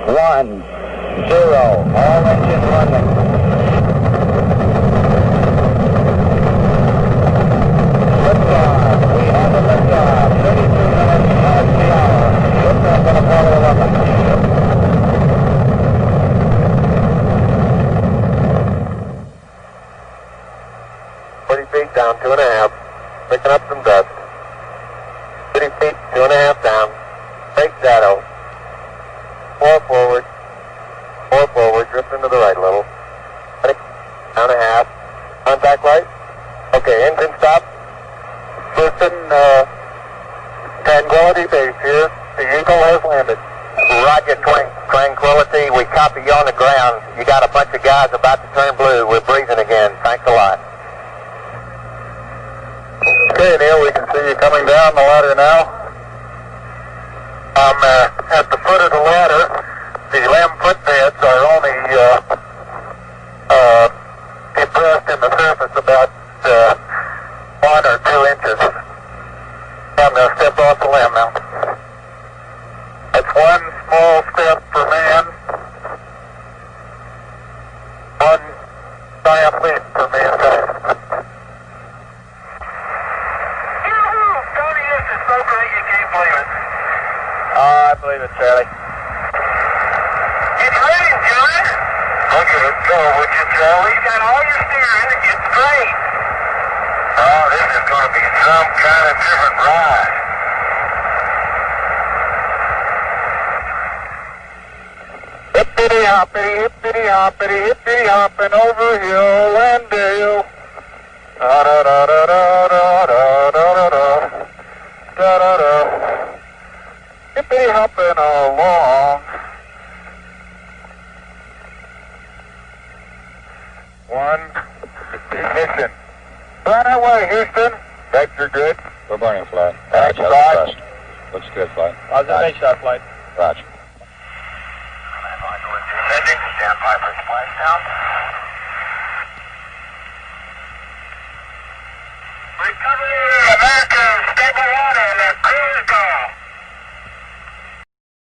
1, 0. All engine running. Liftoff. We have a liftoff. 32 minutes past the hour. Liftoff on Apollo 11. 40 feet down, 2.5. Picking up some dust. 30 feet, 2.5 down. Brake shadow. 4 forward. 4 forward. Drifting to the right a little. Down a half. Contact light. Okay, engine stop. Houston, Tranquility Base here. The Eagle has landed. Roger, Tranquility. We copy you on the ground. You got a bunch of guys about to turn blue. We're breathing again. Thanks a lot. Okay, Neil, we can see you coming down the ladder now. I'm at the foot of the ladder. The LEM footpads are only depressed in the surface about 1 or 2 inches. I'm going to step off the LEM now. That's 1 small step for man, 1 giant leap for mankind. Tony, this is so great you can't believe it. I believe it, Charlie. It's raining, John. Look at it go, would you, Charlie? You got all your steering, it's great. Oh, this is going to be some kind of different ride. Hippity hoppity, hippity hopping over hill and dale. Da da da da da da da da da da da da. Hippity hopping along. 1 ignition. Right away, Houston. Vector good. We're burning flat. That's Roger, flat. trust. Looks good, flight. Observation shot flight. Roger. Stand by for splashdown.